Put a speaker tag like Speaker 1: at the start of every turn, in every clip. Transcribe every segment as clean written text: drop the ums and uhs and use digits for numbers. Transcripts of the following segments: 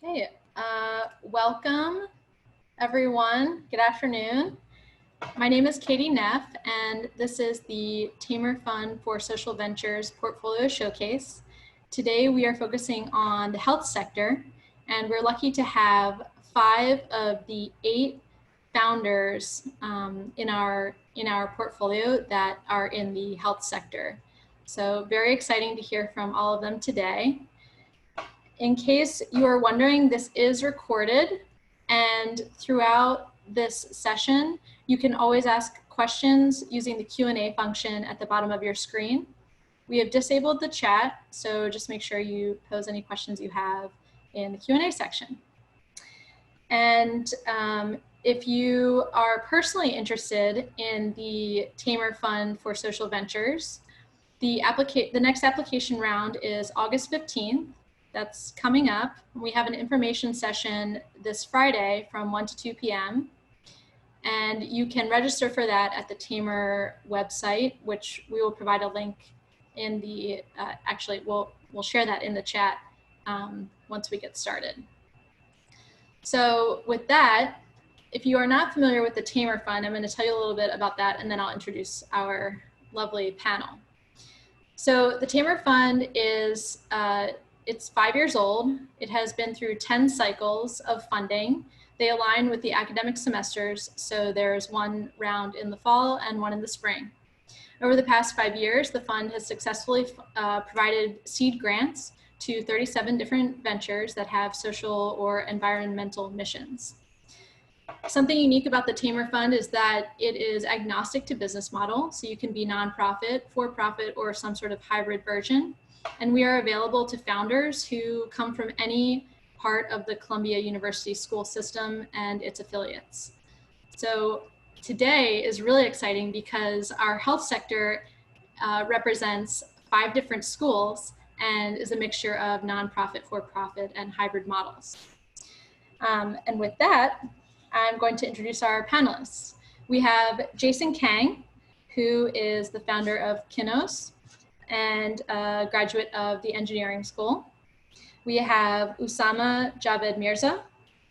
Speaker 1: Okay, welcome everyone. Good afternoon. My name is Katie Neff, and this is the Tamer Fund for Social Ventures Portfolio Showcase. Today we are focusing on the health sector, and we're lucky to have 5 of the 8 founders in our portfolio that are in the health sector. So very exciting to hear from all of them today. In case you are wondering, this is recorded, and throughout this session, you can always ask questions using the Q&A function at the bottom of your screen. We have disabled the chat, so just make sure you pose any questions you have in the Q&A section. And if you are personally interested in the Tamer Fund for Social Ventures, the next application round is August 15th. That's coming up. We have an information session this Friday from 1 to 2 p.m. And you can register for that at the Tamer website, which we will provide a link in the, actually we'll share that in the chat once we get started. So with that, if you are not familiar with the Tamer Fund, I'm going to tell you a little bit about that, and then I'll introduce our lovely panel. So the Tamer Fund is, it's 5 years old. It has been through 10 cycles of funding. They align with the academic semesters, so there's one round in the fall and one in the spring. Over the past 5 years, the fund has successfully provided seed grants to 37 different ventures that have social or environmental missions. Something unique about the Tamer Fund is that it is agnostic to business model, so you can be nonprofit, for-profit, or some sort of hybrid version. And we are available to founders who come from any part of the Columbia University school system and its affiliates. So today is really exciting because our health sector represents 5 different schools and is a mixture of nonprofit, for-profit, and hybrid models. And with that, I'm going to introduce our panelists. We have Jason Kang, who is the founder of Kinnos and a graduate of the engineering school. We have Usama Javed Mirza,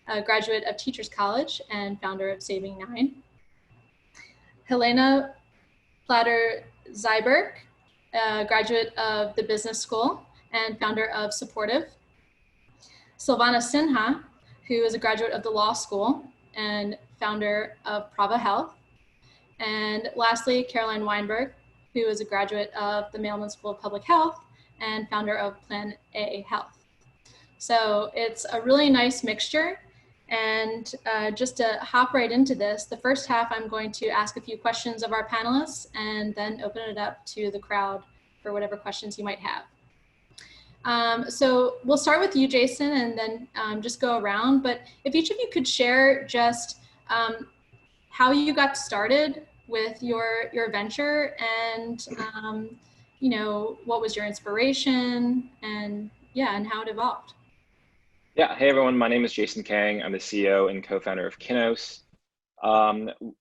Speaker 1: a graduate of Teachers College and founder of Saving 9. Helena Plater-Zyberk, a graduate of the business school and founder of Supportiv. Sylvana Sinha, who is a graduate of the law school and founder of Prava Health. And lastly, Carolyn Weinberg, who is a graduate of the Mailman School of Public Health and founder of Prava Health. So it's a really nice mixture. And just to hop right into this, the first half, I'm going to ask a few questions of our panelists and then open it up to the crowd for whatever questions you might have. So we'll start with you, Jason, and then just go around. But if each of you could share just how you got started with your venture and, you know, what was your inspiration and how it evolved.
Speaker 2: Yeah, hey everyone, my name is Jason Kang. I'm the CEO and co-founder of Kinnos.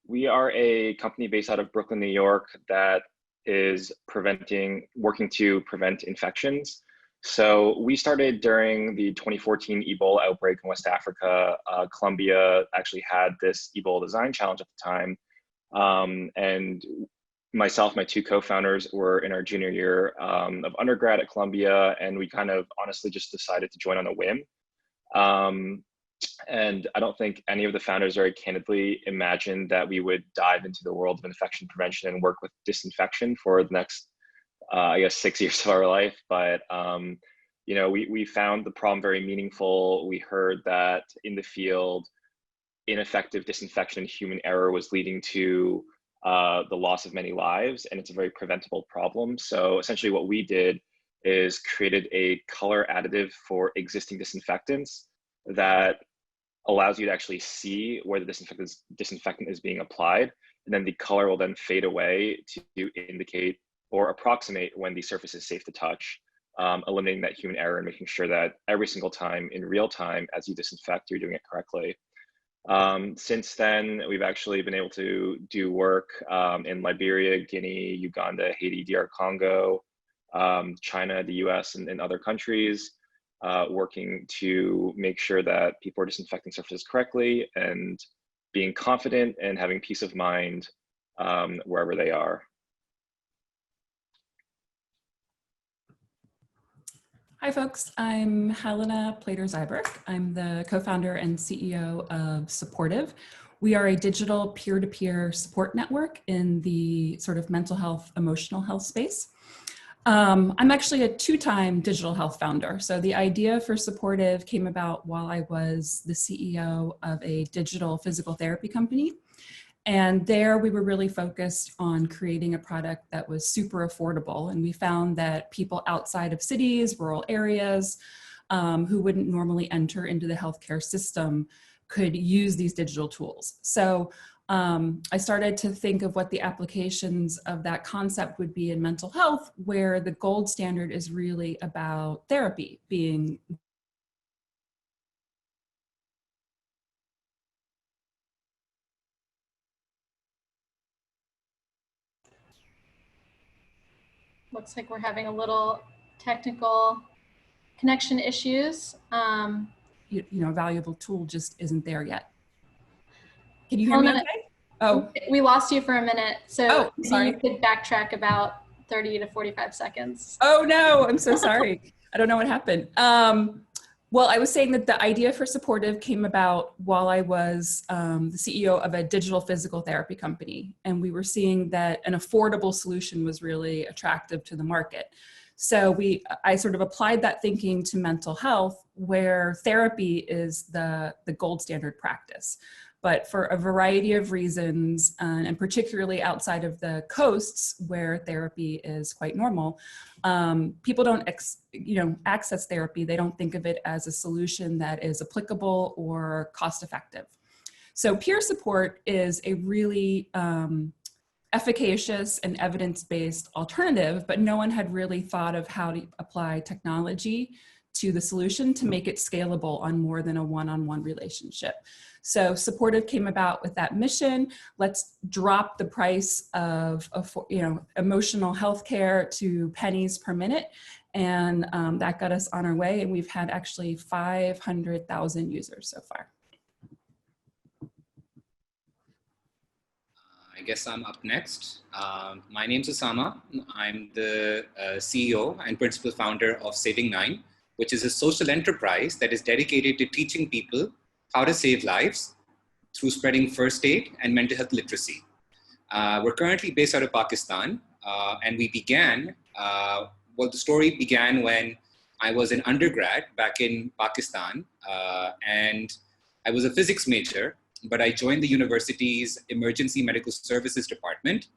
Speaker 2: We are a company based out of Brooklyn, New York that is working to prevent infections. So we started during the 2014 Ebola outbreak in West Africa. Colombia actually had this Ebola design challenge at the time. And myself, my 2 co-founders were in our junior year of undergrad at Columbia, and we kind of honestly just decided to join on a whim. And I don't think any of the founders very candidly imagined that we would dive into the world of infection prevention and work with disinfection for the next, I guess, 6 years of our life. But, you know, we found the problem very meaningful. We heard that in the field, ineffective disinfection and human error was leading to the loss of many lives, and it's a very preventable problem. So essentially what we did is created a color additive for existing disinfectants that allows you to actually see where the disinfectant is being applied. And then the color will then fade away to indicate or approximate when the surface is safe to touch, eliminating that human error and making sure that every single time in real time as you disinfect, you're doing it correctly. Since then, we've actually been able to do work in Liberia, Guinea, Uganda, Haiti, DR Congo, China, the US, and other countries. working to make sure that people are disinfecting surfaces correctly and being confident and having peace of mind wherever they are.
Speaker 3: Hi folks, I'm Helena Plater-Zyberk. I'm the co-founder and CEO of Supportiv. We are a digital peer-to-peer support network in the sort of mental health, emotional health space. I'm actually a two-time digital health founder. So the idea for Supportiv came about while I was the CEO of a digital physical therapy company. And there we were really focused on creating a product that was super affordable. And we found that people outside of cities, rural areas, who wouldn't normally enter into the healthcare system could use these digital tools. So I started to think of what the applications of that concept would be in mental health, where the gold standard is really about therapy being
Speaker 1: Looks like we're having a little technical connection issues.
Speaker 3: you know, a valuable tool just isn't there yet. Can you hear me okay? Oh,
Speaker 1: we lost you for a minute. So
Speaker 3: sorry.
Speaker 1: you could backtrack about 30 to 45 seconds.
Speaker 3: Oh no, I'm so sorry. I don't know what happened. Well, I was saying that the idea for Supportiv came about while I was the CEO of a digital physical therapy company. And we were seeing that an affordable solution was really attractive to the market. So I sort of applied that thinking to mental health, where therapy is the gold standard practice. But for a variety of reasons, and particularly outside of the coasts where therapy is quite normal, people don't access therapy. They don't think of it as a solution that is applicable or cost effective. So peer support is a really efficacious and evidence-based alternative, but no one had really thought of how to apply technology to the solution to make it scalable on more than a one-on-one relationship. So Supportiv came about with that mission. Let's drop the price of emotional health care to pennies per minute. And that got us on our way. And we've had actually 500,000 users so far.
Speaker 4: I guess I'm up next. My name's Usama. I'm the CEO and principal founder of Saving9, which is a social enterprise that is dedicated to teaching people how to save lives through spreading first aid and mental health literacy. We're currently based out of Pakistan, and we began, well, the story began when I was an undergrad back in Pakistan, and I was a physics major, but I joined the university's emergency medical services department,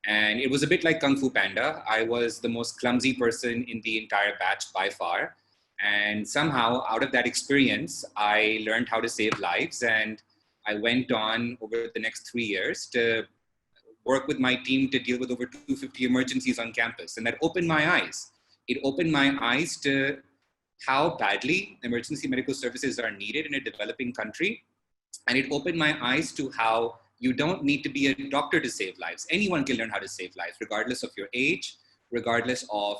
Speaker 4: and it was a bit like Kung Fu Panda. I was the most clumsy person in the entire batch by far. And somehow out of that experience, I learned how to save lives. And I went on over the next 3 years to work with my team to deal with over 250 emergencies on campus. And that opened my eyes. It opened my eyes to how badly emergency medical services are needed in a developing country. And it opened my eyes to how you don't need to be a doctor to save lives. Anyone can learn how to save lives, regardless of your age, regardless of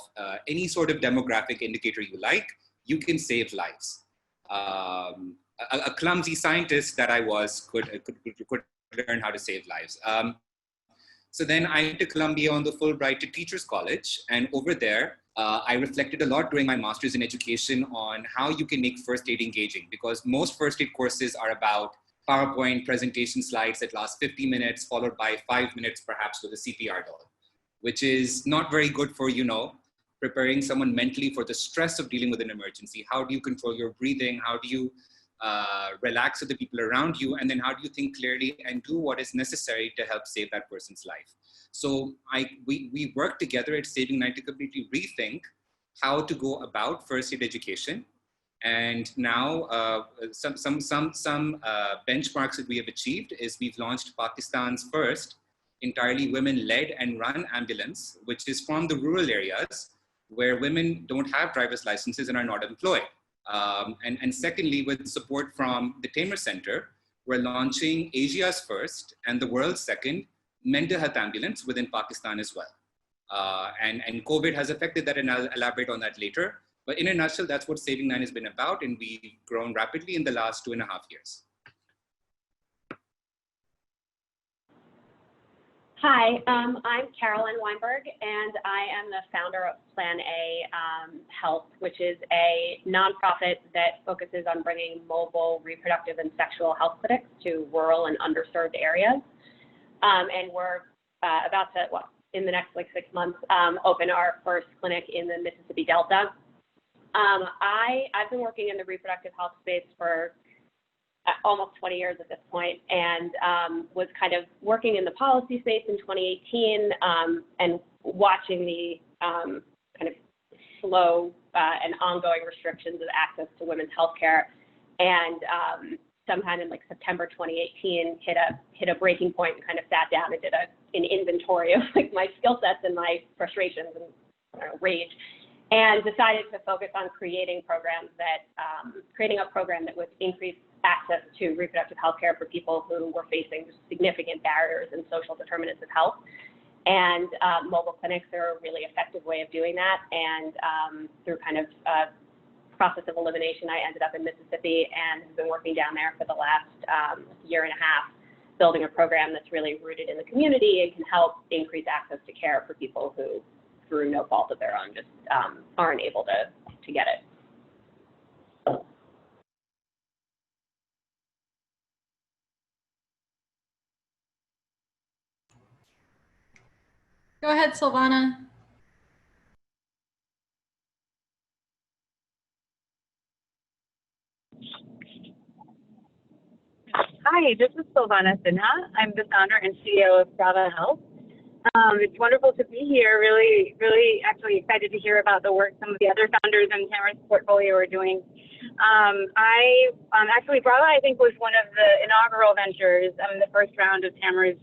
Speaker 4: any sort of demographic indicator you like. You can save lives. A clumsy scientist that I was could learn how to save lives. So then I went to Columbia on the Fulbright to Teachers College. And over there, I reflected a lot during my master's in education on how you can make first aid engaging, because most first aid courses are about PowerPoint presentation slides that last 50 minutes, followed by 5 minutes perhaps with a CPR doll, which is not very good for, preparing someone mentally for the stress of dealing with an emergency. How do you control your breathing? How do you relax with the people around you? And then how do you think clearly and do what is necessary to help save that person's life? So we worked together at Saving9 to completely rethink how to go about first aid education. And now some benchmarks that we have achieved is we've launched Pakistan's first entirely women-led and run ambulance, which is from the rural areas where women don't have driver's licenses and are not employed. And secondly, with support from the Tamer Center, we're launching Asia's first and the world's second mental health ambulance within Pakistan as well. And COVID has affected that, and I'll elaborate on that later. But in a nutshell, that's what Saving 9 has been about, and we've grown rapidly in the last 2.5 years.
Speaker 5: Hi, I'm Carolyn Weinberg, and I am the founder of Plan A Health, which is a nonprofit that focuses on bringing mobile reproductive and sexual health clinics to rural and underserved areas. And we're about to, well, in the next 6 months, open our first clinic in the Mississippi Delta. I've been working in the reproductive health space for almost 20 years at this point, and was kind of working in the policy space in 2018 and watching the kind of slow and ongoing restrictions of access to women's healthcare. And sometime in September 2018, hit a breaking point and kind of sat down and did an inventory of my skill sets and my frustrations and rage, and decided to focus on creating programs that creating a program that would increase access to reproductive health care for people who were facing significant barriers and social determinants of health. And mobile clinics are a really effective way of doing that. And through kind of process of elimination, I ended up in Mississippi and have been working down there for the last year and a half, building a program that's really rooted in the community and can help increase access to care for people who, through no fault of their own, just aren't able to get it.
Speaker 1: Go ahead, Sylvana.
Speaker 6: Hi, this is Sylvana Sinha. I'm the founder and CEO of Prava Health. It's wonderful to be here. Really actually excited to hear about the work some of the other founders in Tamer's portfolio are doing. Actually, Prava, I think, was one of the inaugural ventures in the first round of Tamer's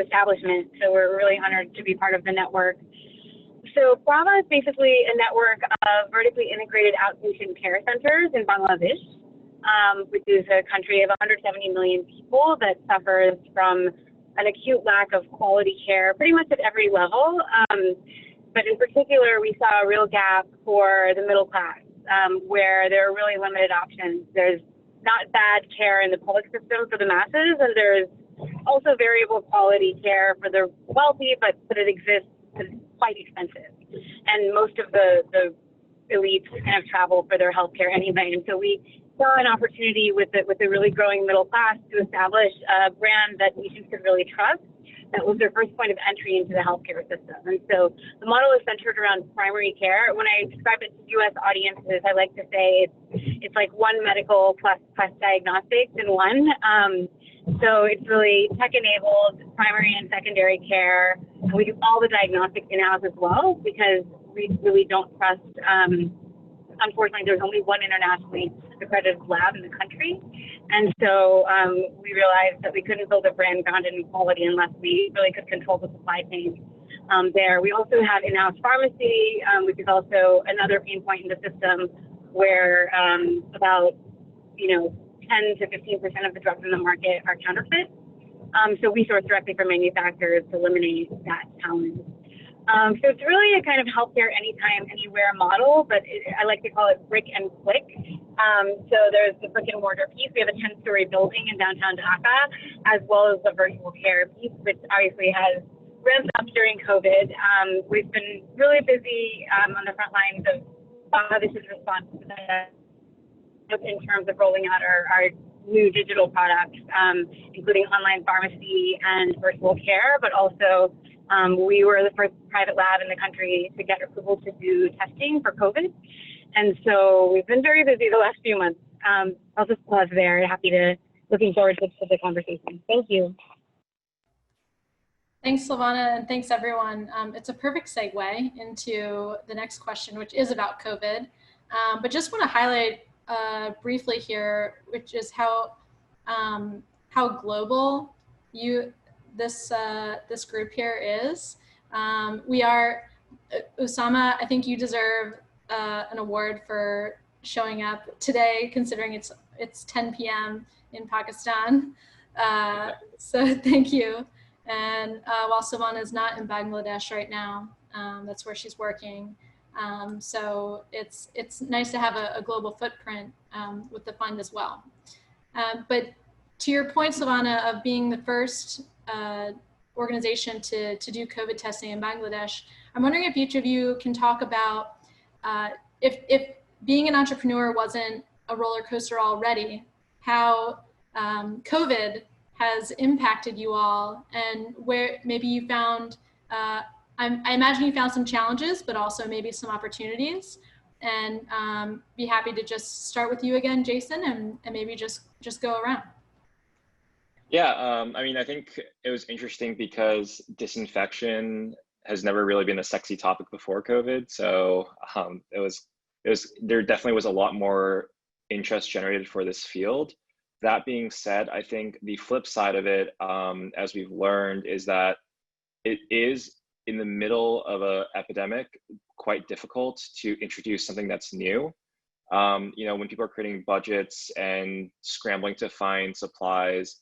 Speaker 6: establishment. So we're really honored to be part of the network. So Prava is basically a network of vertically integrated outpatient care centers in Bangladesh, which is a country of 170 million people that suffers from an acute lack of quality care pretty much at every level. But in particular, we saw a real gap for the middle class, where there are really limited options. There's not bad care in the public system for the masses, and there's also variable quality care for the wealthy, but it exists, but it's quite expensive. And most of the elites kind of travel for their healthcare anyway. And so we saw an opportunity with the really growing middle class to establish a brand that patients could really trust. That was their first point of entry into the healthcare system. And so the model is centered around primary care. When I describe it to U.S. audiences, I like to say it's like one medical plus diagnostics in one. So it's really tech-enabled primary and secondary care. And we do all the diagnostics in-house as well, because we really don't trust, unfortunately, there's only one internationally accredited lab in the country. And so we realized that we couldn't build a brand grounded in quality unless we really could control the supply chain there. We also have in-house pharmacy, which is also another pain point in the system, where about 10 to 15% of the drugs in the market are counterfeit. So we source directly from manufacturers to eliminate that challenge. So it's really a kind of healthcare anytime, anywhere model, but I like to call it brick and click. So there's the brick and mortar piece. We have a 10-story building in downtown Dhaka, as well as the virtual care piece, which obviously has ramped up during COVID. We've been really busy on the front lines of Bangladesh's response to that, in terms of rolling out our new digital products, including online pharmacy and virtual care, but also we were the first private lab in the country to get approval to do testing for COVID. And so we've been very busy the last few months. I'll just pause there. Looking forward to the conversation. Thank you.
Speaker 1: Thanks, Sylvana, and thanks, everyone. It's a perfect segue into the next question, which is about COVID. But just want to highlight briefly here, which is how global this group here is. We are, Usama, I think you deserve an award for showing up today, considering it's 10 p.m. in Pakistan. So thank you. And while Sylvana is not in Bangladesh right now, that's where she's working. So it's nice to have a global footprint with the fund as well. But to your point, Sylvana, of being the first organization to do COVID testing in Bangladesh, I'm wondering if each of you can talk about if being an entrepreneur wasn't a roller coaster already, how COVID has impacted you all, and where maybe you found, I imagine you found some challenges, but also maybe some opportunities. And be happy to just start with you again, Jason, and maybe just go around.
Speaker 2: Yeah, I mean, I think it was interesting because disinfection has never really been a sexy topic before COVID. So there definitely was a lot more interest generated for this field. That being said, I think the flip side of it, as we've learned, is that it is in the middle of an epidemic quite difficult to introduce something that's new. You know, when people are creating budgets and scrambling to find supplies,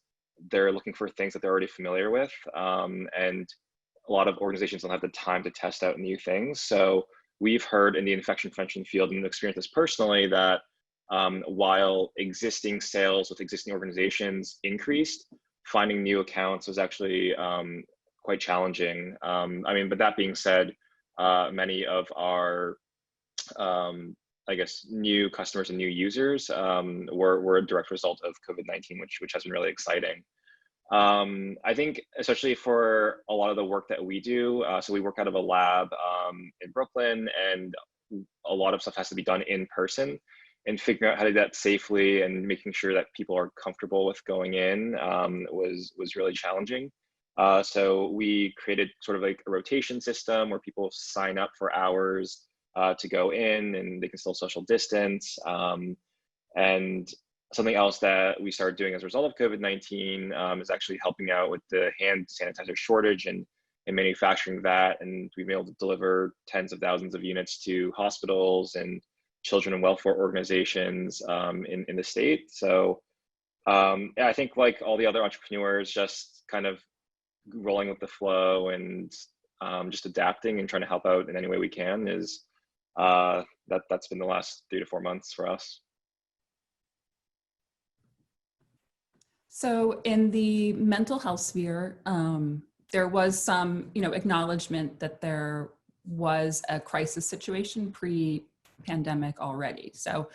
Speaker 2: they're looking for things that they're already familiar with. And a lot of organizations don't have the time to test out new things. So we've heard in the infection prevention field and experienced this personally that while existing sales with existing organizations increased, finding new accounts was actually quite challenging. I mean, but that being said, many of our, I guess, new customers and new users were a direct result of COVID-19, which has been really exciting. I think especially for a lot of the work that we do, so we work out of a lab in Brooklyn, and a lot of stuff has to be done in person, and figuring out how to do that safely and making sure that people are comfortable with going in was really challenging. So we created sort of like a rotation system where people sign up for hours to go in, and they can still social distance. And something else that we started doing as a result of COVID-19 is actually helping out with the hand sanitizer shortage and manufacturing that. And we've been able to deliver tens of thousands of units to hospitals and children and welfare organizations in the state. So yeah, I think like all the other entrepreneurs, just kind of rolling with the flow and just adapting and trying to help out in any way we can is that's been the last 3 to 4 months for us.
Speaker 3: So in the mental health sphere, there was some, acknowledgement that there was a crisis situation pre-pandemic already. So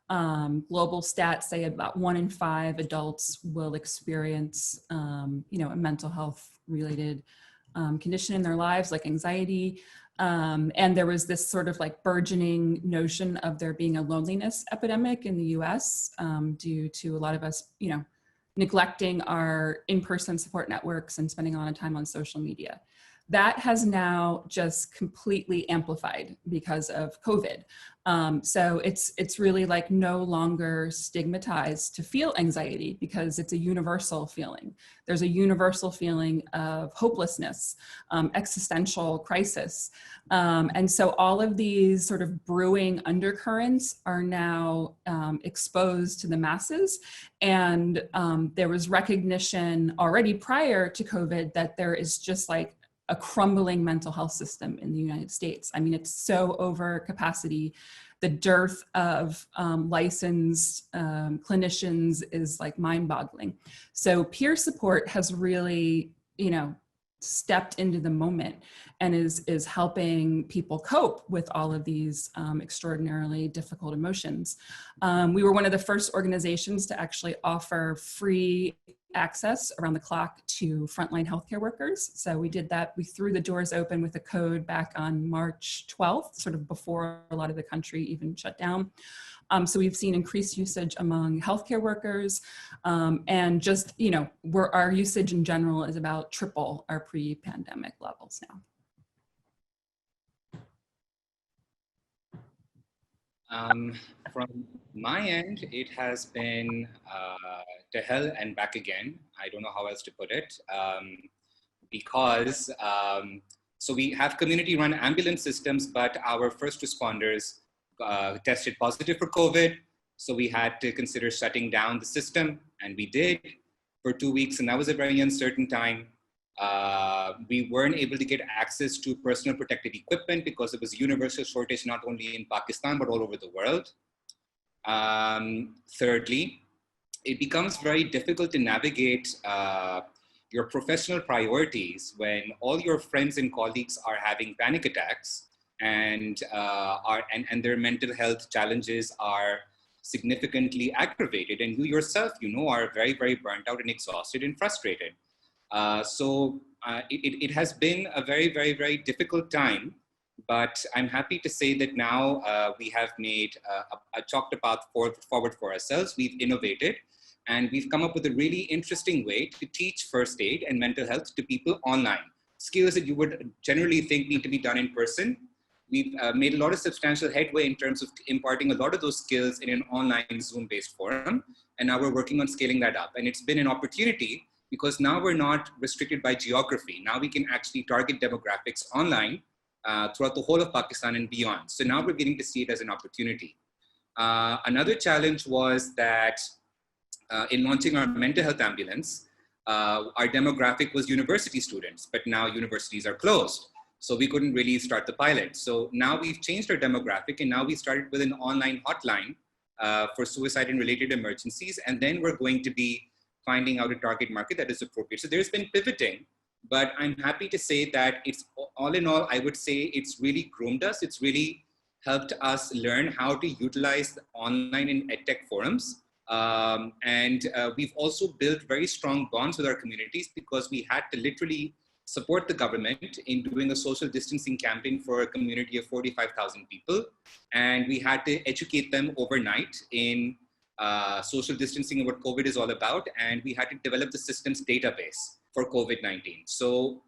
Speaker 3: global stats say about 1 in 5 adults will experience, a mental health related condition in their lives, like anxiety. And there was this sort of like burgeoning notion of there being a loneliness epidemic in the US due to a lot of us, neglecting our in-person support networks and spending a lot of time on social media. That has now just completely amplified because of COVID. So it's really like no longer stigmatized to feel anxiety because it's a universal feeling. There's a universal feeling of hopelessness, existential crisis. And so all of these sort of brewing undercurrents are now exposed to the masses. And there was recognition already prior to COVID that there is just like a crumbling mental health system in the United States. I mean, it's so over capacity. The dearth of licensed clinicians is like mind-boggling. So peer support has really, stepped into the moment and is helping people cope with all of these extraordinarily difficult emotions. We were one of the first organizations to actually offer free access around the clock to frontline healthcare workers. So we did that. We threw the doors open with a code back on March 12th, sort of before a lot of the country even shut down. So we've seen increased usage among healthcare workers, and just, our usage in general is about triple our pre-pandemic levels now.
Speaker 4: From my end, it has been to hell and back again. I don't know how else to put it, because so we have community-run ambulance systems, but our first responders tested positive for COVID. So we had to consider shutting down the system, and we did for 2 weeks, and that was a very uncertain time. We weren't able to get access to personal protective equipment because there was a universal shortage not only in Pakistan, but all over the world. Thirdly, it becomes very difficult to navigate your professional priorities when all your friends and colleagues are having panic attacks and their mental health challenges are significantly aggravated, and you yourself, are very, very burnt out and exhausted and frustrated. So it has been a very, very, very difficult time, but I'm happy to say that now we have made a chalked path forward for ourselves. We've innovated, and we've come up with a really interesting way to teach first aid and mental health to people online. Skills that you would generally think need to be done in person. We've made a lot of substantial headway in terms of imparting a lot of those skills in an online Zoom-based forum, and now we're working on scaling that up. And it's been an opportunity because now we're not restricted by geography. Now we can actually target demographics online throughout the whole of Pakistan and beyond. So now we're beginning to see it as an opportunity. Another challenge was that in launching our mental health ambulance, our demographic was university students, but now universities are closed. So we couldn't really start the pilot. So now we've changed our demographic, and now we started with an online hotline for suicide and related emergencies. And then we're going to be finding out a target market that is appropriate. So there's been pivoting, but I'm happy to say that it's all in all, I would say it's really groomed us. It's really helped us learn how to utilize online and edtech forums. We've also built very strong bonds with our communities because we had to literally support the government in doing a social distancing campaign for a community of 45,000 people. And we had to educate them overnight in social distancing and what COVID is all about. And we had to develop the systems database for COVID-19. So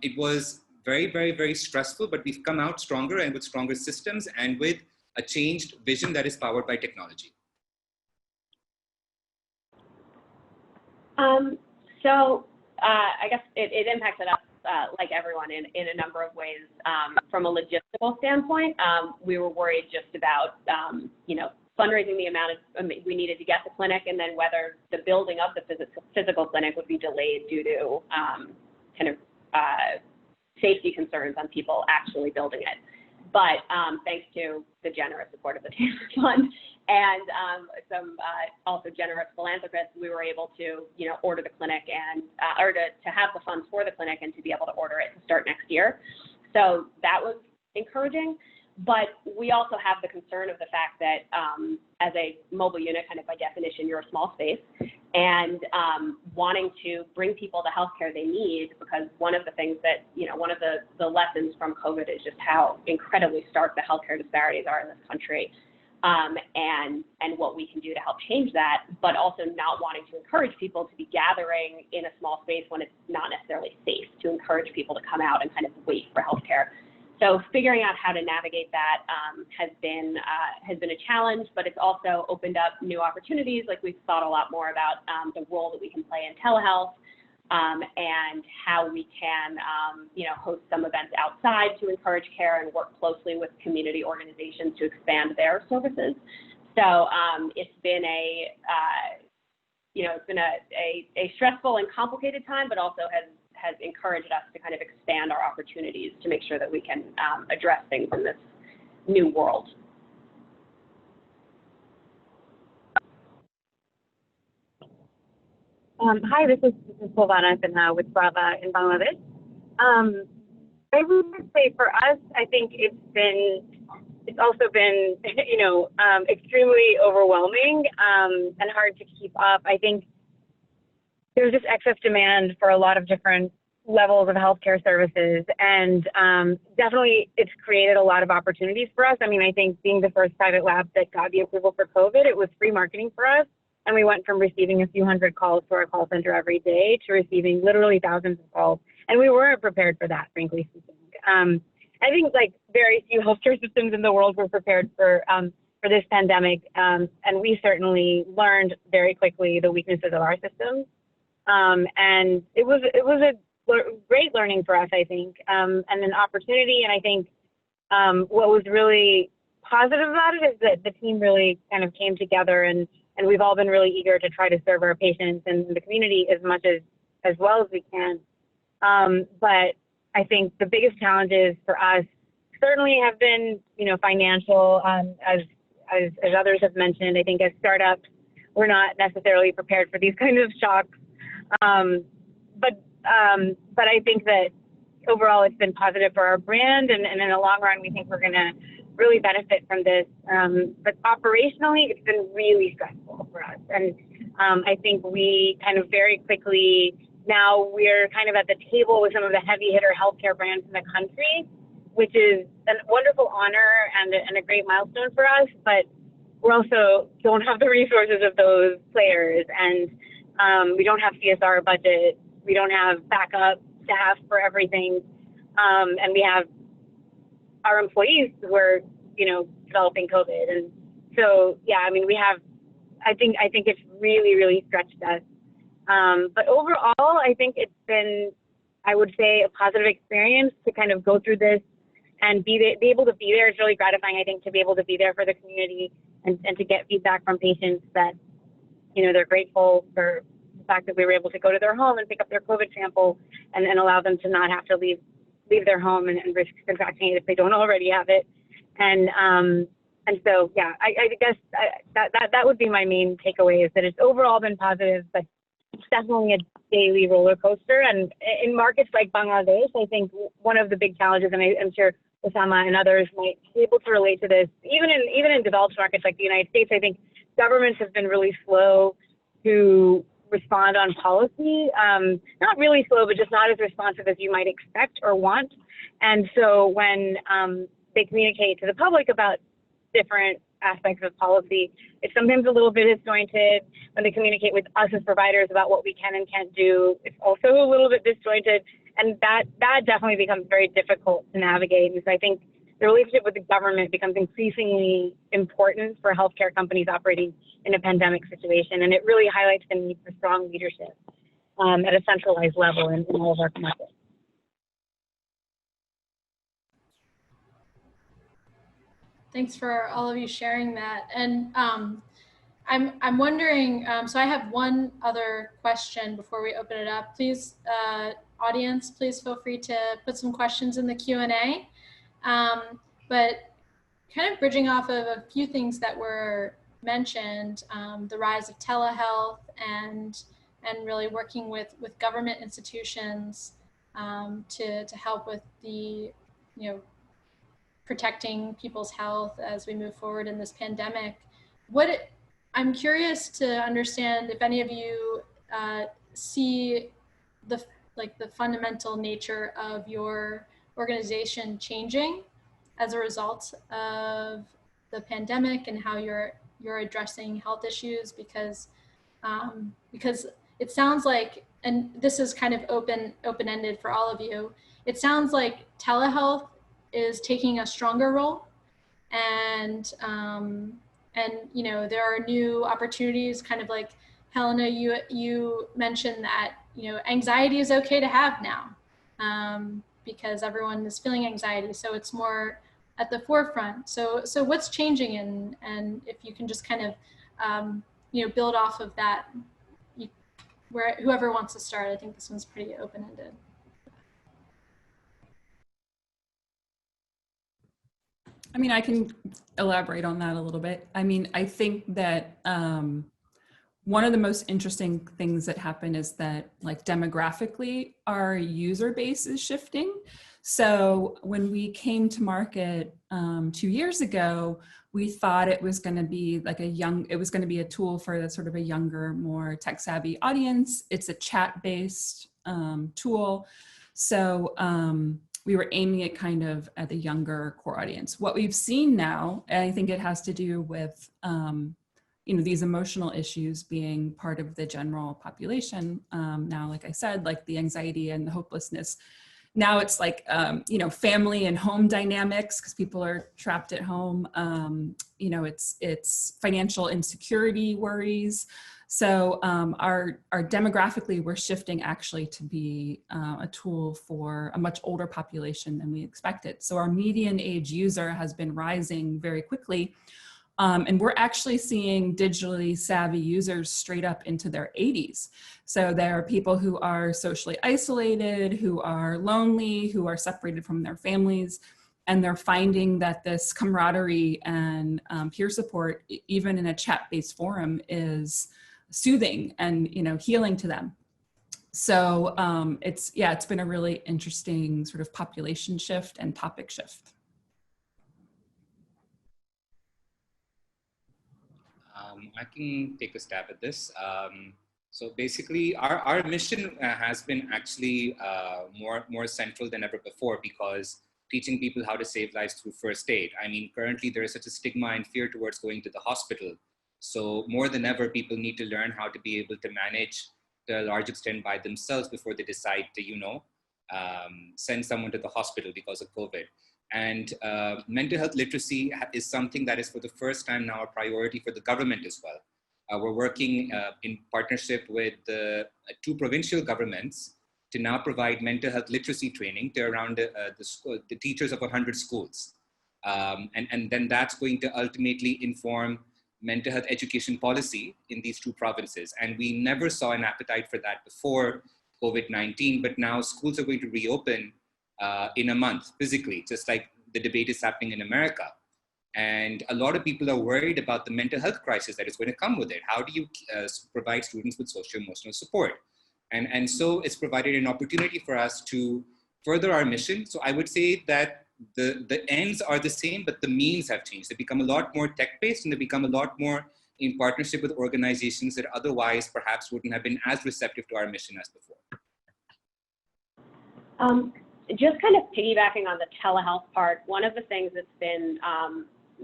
Speaker 4: it was very, very, very stressful, but we've come out stronger and with stronger systems and with a changed vision that is powered by technology.
Speaker 5: I guess it impacted us like everyone in a number of ways. From a logistical standpoint, we were worried just about fundraising the amount we needed to get the clinic, and then whether the building of the physical clinic would be delayed due to safety concerns on people actually building it. But thanks to the generous support of the Tamer Fund and some also generous philanthropists, we were able to, order the clinic and or to have the funds for the clinic and to be able to order it to start next year. So that was encouraging. But we also have the concern of the fact that as a mobile unit, kind of by definition, you're a small space, and wanting to bring people the healthcare they need, because one of the things that, one of the lessons from COVID is just how incredibly stark the healthcare disparities are in this country, and what we can do to help change that, but also not wanting to encourage people to be gathering in a small space when it's not necessarily safe, to encourage people to come out and kind of wait for healthcare. So figuring out how to navigate that has been a challenge, but it's also opened up new opportunities. Like, we've thought a lot more about the role that we can play in telehealth and how we can, host some events outside to encourage care and work closely with community organizations to expand their services. So it's been a stressful and complicated time, but also has encouraged us to kind of expand our opportunities to make sure that we can address things in this new world.
Speaker 6: Hi, this is Sylvana Sinha with Prava in Bangladesh. I would say for us, I think it's also been, extremely overwhelming and hard to keep up. I think there's just excess demand for a lot of different levels of healthcare services, and definitely it's created a lot of opportunities for us. I mean, I think being the first private lab that got the approval for COVID, it was free marketing for us, and we went from receiving a few hundred calls to our call center every day to receiving literally thousands of calls, and we weren't prepared for that, frankly speaking. I think like very few healthcare systems in the world were prepared for this pandemic, and we certainly learned very quickly the weaknesses of our systems. And it was a great learning for us, I think, and an opportunity. And I think what was really positive about it is that the team really kind of came together, and we've all been really eager to try to serve our patients and the community as well as we can. But I think the biggest challenges for us certainly have been, financial, as others have mentioned. I think as startups, we're not necessarily prepared for these kinds of shocks. But I think that overall it's been positive for our brand, and in the long run, we think we're going to really benefit from this. But operationally, it's been really stressful for us. And I think we kind of very quickly, now we're kind of at the table with some of the heavy hitter healthcare brands in the country, which is a wonderful honor and a great milestone for us. But we also don't have the resources of those players, and we don't have CSR budget. We don't have backup staff for everything, and we have our employees who are, developing COVID. And so, yeah, I mean, I think it's really, really stretched us. But overall, I think it's been, I would say, a positive experience to kind of go through this and be able to be there. It's really gratifying, I think, to be able to be there for the community and to get feedback from patients that, they're grateful for the fact that we were able to go to their home and pick up their COVID sample and allow them to not have to leave their home and risk contracting it if they don't already have it. And so, yeah, I guess that would be my main takeaway, is that it's overall been positive, but it's definitely a daily roller coaster. And in markets like Bangladesh, I think one of the big challenges, and I'm sure Usama and others might be able to relate to this, even in developed markets like the United States, I think governments have been really slow to respond on policy. Not really slow, but just not as responsive as you might expect or want. And so when they communicate to the public about different aspects of policy, it's sometimes a little bit disjointed. When they communicate with us as providers about what we can and can't do, it's also a little bit disjointed. And that definitely becomes very difficult to navigate. And so I think the relationship with the government becomes increasingly important for healthcare companies operating in a pandemic situation. And it really highlights the need for strong leadership at a centralized level in all of our markets.
Speaker 1: Thanks for all of you sharing that. And I'm wondering, so I have one other question before we open it up. Please, audience, please feel free to put some questions in the Q&A. But kind of bridging off of a few things that were mentioned, the rise of telehealth and really working with government institutions to help with the, protecting people's health as we move forward in this pandemic. I'm curious to understand if any of you see the fundamental nature of your organization changing as a result of the pandemic and how you're addressing health issues, because it sounds like, and this is kind of open-ended for all of you, it sounds like telehealth is taking a stronger role, and there are new opportunities, kind of like Helena, you mentioned that anxiety is okay to have now, because everyone is feeling anxiety, so it's more at the forefront. So what's changing, and if you can just kind of build off of that, whoever wants to start. I think this one's pretty open-ended.
Speaker 3: I mean, I can elaborate on that a little bit. I mean, I think that one of the most interesting things that happened is that, like, demographically, our user base is shifting. So when we came to market 2 years ago, we thought it was going to be like it was going to be a tool for the sort of a younger, more tech savvy audience. It's a chat-based tool. So we were aiming it kind of at the younger core audience. What we've seen now, and I think it has to do with these emotional issues being part of the general population. Now, like I said, like the anxiety and the hopelessness. Now it's like, family and home dynamics, because people are trapped at home. It's financial insecurity worries. So our demographically, we're shifting actually to be a tool for a much older population than we expected. So our median age user has been rising very quickly. And we're actually seeing digitally savvy users straight up into their 80s. So there are people who are socially isolated, who are lonely, who are separated from their families, and they're finding that this camaraderie and peer support, even in a chat-based forum, is soothing and healing to them. So it's been a really interesting sort of population shift and topic shift.
Speaker 4: I can take a stab at this. So basically, our mission has been actually more central than ever before, because teaching people how to save lives through first aid. I mean, currently there is such a stigma and fear towards going to the hospital. So more than ever, people need to learn how to be able to manage to a large extent by themselves before they decide to, send someone to the hospital because of COVID. And mental health literacy is something that is for the first time now a priority for the government as well. We're working in partnership with the 2 provincial governments to now provide mental health literacy training to around the teachers of 100 schools. And then that's going to ultimately inform mental health education policy in these 2 provinces. And we never saw an appetite for that before COVID-19, but now schools are going to reopen in a month physically, just like the debate is happening in America. And a lot of people are worried about the mental health crisis that is going to come with it. How do you provide students with socio-emotional support? And so it's provided an opportunity for us to further our mission. So I would say that the ends are the same, but the means have changed. They become a lot more tech-based, and they become a lot more in partnership with organizations that otherwise perhaps wouldn't have been as receptive to our mission as before.
Speaker 5: Just kind of piggybacking on the telehealth part, one of the things that's been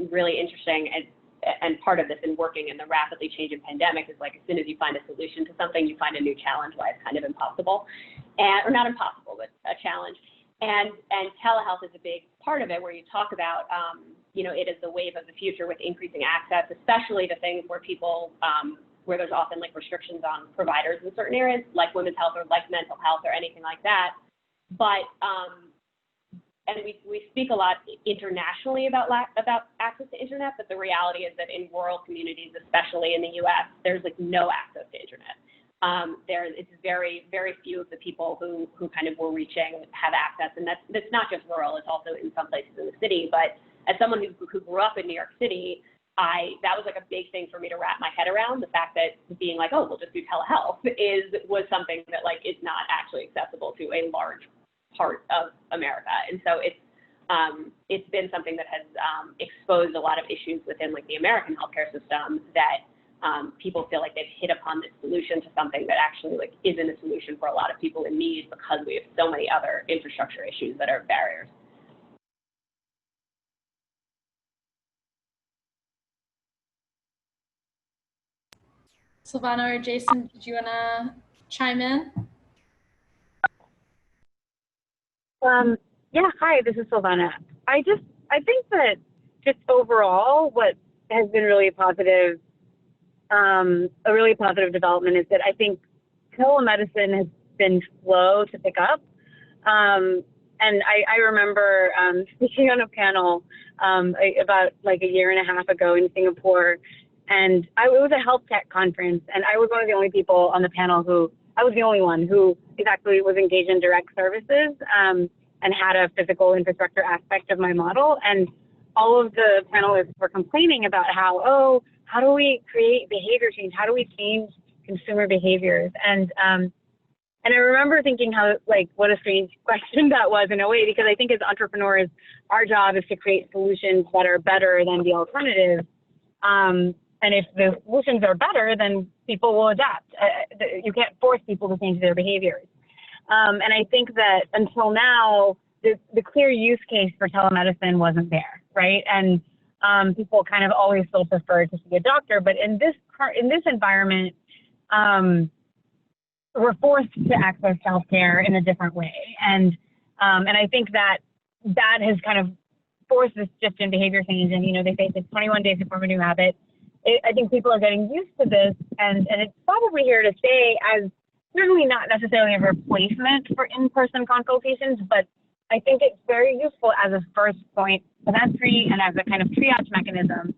Speaker 5: really interesting and part of this in working in the rapidly changing pandemic is, like, as soon as you find a solution to something, you find a new challenge why it's kind of impossible, or not impossible, but a challenge. And telehealth is a big part of it, where you talk about, it is the wave of the future with increasing access, especially to things where people, where there's often like restrictions on providers in certain areas, like women's health or like mental health or anything like that. But and we speak a lot internationally about access to internet, but the reality is that in rural communities, especially in the U.S., there's like no access to internet. It's very, very few of the people who kind of were reaching have access, and that's not just rural; it's also in some places in the city. But as someone who grew up in New York City, that was like a big thing for me to wrap my head around. The fact that being like, oh, we'll just do telehealth was something that like is not actually accessible to a large part of America. And so it's been something that has exposed a lot of issues within like the American healthcare system that people feel like they've hit upon this solution to something that actually like isn't a solution for a lot of people in need, because we have so many other infrastructure issues that are barriers.
Speaker 1: Sylvana or Jason, did you want to chime in?
Speaker 6: Yeah, hi, this is Sylvana. I think that just overall what has been really positive, a really positive development is that I think telemedicine has been slow to pick up. And I remember speaking on a panel about like a year and a half ago in Singapore, and it was a health tech conference, and I was one of the only people on the panel I was the only one who exactly was engaged in direct services and had a physical infrastructure aspect of my model. And all of the panelists were complaining about how do we create behavior change? How do we change consumer behaviors? And I remember thinking what a strange question that was in a way, because I think as entrepreneurs, our job is to create solutions that are better than the alternative. And if the solutions are better, then people will adapt. You can't force people to change their behaviors. And I think that until now, the clear use case for telemedicine wasn't there, right? And people kind of always still prefer to see a doctor. But in this environment, we're forced to access healthcare in a different way. And I think that has kind of forced this shift in behavior change. And, they say it's 21 days to form a new habit. I think people are getting used to this, and it's probably here to stay, as certainly not necessarily a replacement for in-person consultations, but I think it's very useful as a first point of entry and as a kind of triage mechanism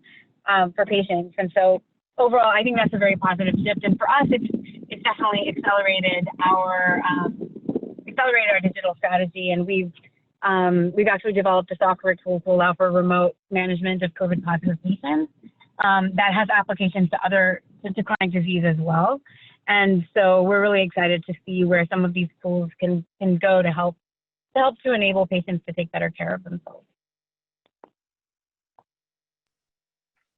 Speaker 6: for patients. And so overall, I think that's a very positive shift. And for us, it's definitely accelerated our digital strategy. And we've actually developed a software tool to allow for remote management of COVID positive patients that has applications to chronic disease as well. And so we're really excited to see where some of these tools can go to help to enable patients to take better care of themselves.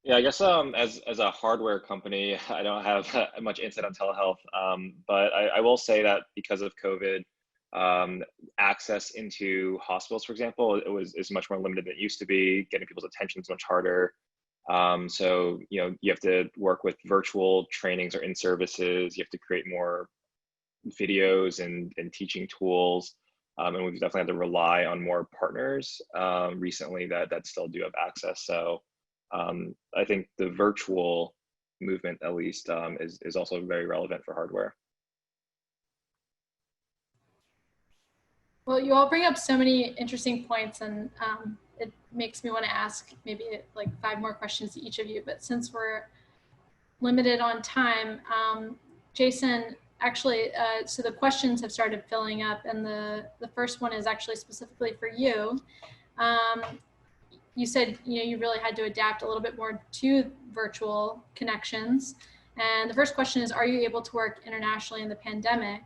Speaker 2: Yeah, I guess as a hardware company, I don't have much insight on telehealth, but I will say that because of COVID, access into hospitals, for example, is much more limited than it used to be. Getting people's attention is much harder. So, you know, you have to work with virtual trainings or in-services. You have to create more videos and teaching tools. And we've definitely had to rely on more partners recently that still do have access. So I think the virtual movement, at least, is also very relevant for hardware.
Speaker 1: Well, you all bring up so many interesting points, and it makes me want to ask maybe like 5 more questions to each of you. But since we're limited on time, Jason, actually, so the questions have started filling up, and the first one is actually specifically for you. You said you really had to adapt a little bit more to virtual connections, and the first question is, are you able to work internationally in the pandemic?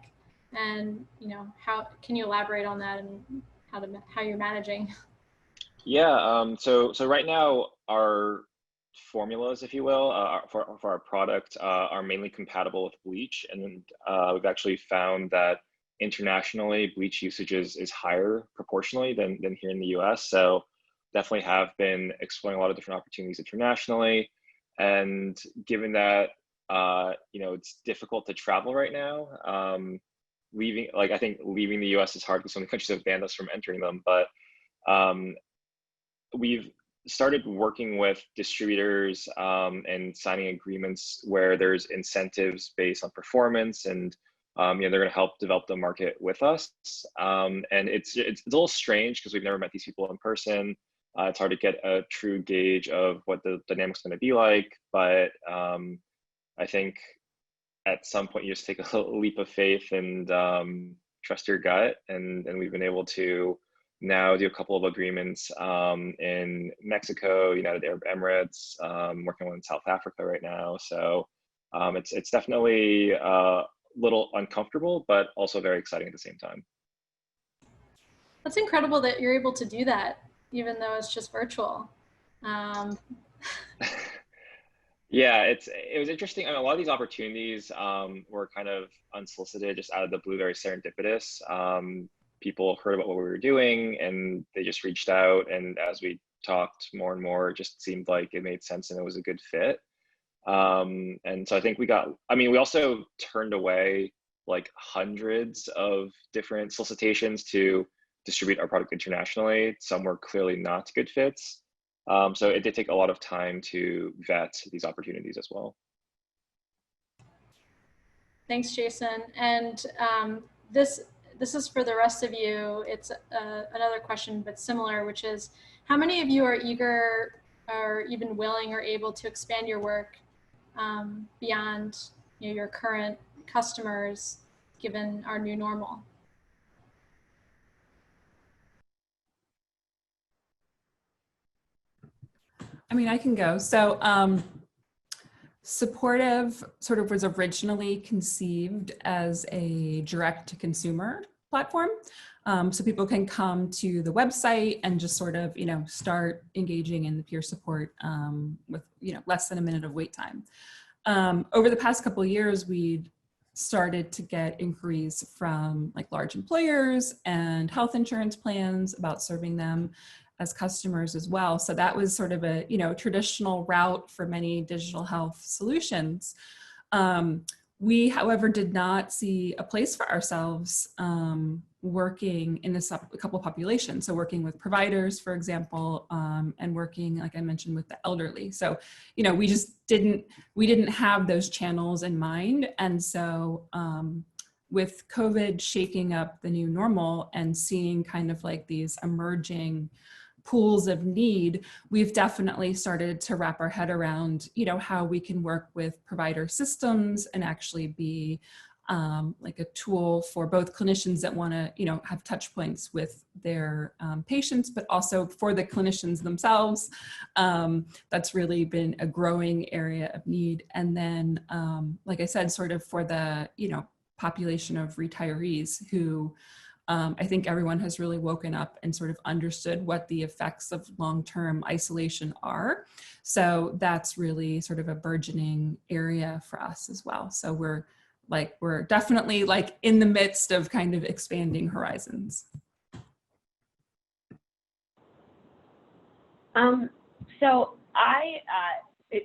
Speaker 1: And how can you elaborate on that and how you're managing?
Speaker 2: Yeah, so right now our formulas, if you will, for our product are mainly compatible with bleach, and we've actually found that internationally bleach usage is higher proportionally than here in the US. So definitely have been exploring a lot of different opportunities internationally, and given that it's difficult to travel right now. I think leaving the US is hard because so many countries have banned us from entering them, but we've started working with distributors and signing agreements where there's incentives based on performance, and they're going to help develop the market with us. And it's a little strange because we've never met these people in person. It's hard to get a true gauge of what the dynamic's going to be like, but I think at some point you just take a leap of faith and trust your gut. And we've been able to now do a couple of agreements in Mexico, United Arab Emirates, working on South Africa right now. So it's definitely a little uncomfortable, but also very exciting at the same time.
Speaker 1: That's incredible that you're able to do that, even though it's just virtual.
Speaker 2: Yeah, it was interesting. I mean, a lot of these opportunities were kind of unsolicited, just out of the blue, very serendipitous. People heard about what we were doing and they just reached out. And as we talked more and more, it just seemed like it made sense and it was a good fit. And so I think we also turned away like hundreds of different solicitations to distribute our product internationally. Some were clearly not good fits. So it did take a lot of time to vet these opportunities as well.
Speaker 1: Thanks, Jason. And this is for the rest of you. It's another question, but similar, which is, how many of you are eager or even willing or able to expand your work beyond your current customers, given our new normal?
Speaker 3: I mean, I can go. So Supportiv sort of was originally conceived as a direct-to-consumer platform. So people can come to the website and just sort of, start engaging in the peer support with, less than a minute of wait time. Over the past couple of years, we started to get inquiries from like large employers and health insurance plans about serving them as customers as well. So that was sort of a traditional route for many digital health solutions. We, however, did not see a place for ourselves working in this couple of populations. So working with providers, for example, and working, like I mentioned, with the elderly. So, we just didn't have those channels in mind. And so with COVID shaking up the new normal and seeing kind of like these emerging pools of need, we've definitely started to wrap our head around, you know, how we can work with provider systems and actually be like a tool for both clinicians that want to, you know, have touch points with their patients, but also for the clinicians themselves. That's really been a growing area of need. And then, like I said, sort of for the, you know, population of retirees who I think everyone has really woken up and sort of understood what the effects of long-term isolation are. So that's really sort of a burgeoning area for us as well. So we're definitely like in the midst of kind of expanding horizons.
Speaker 5: So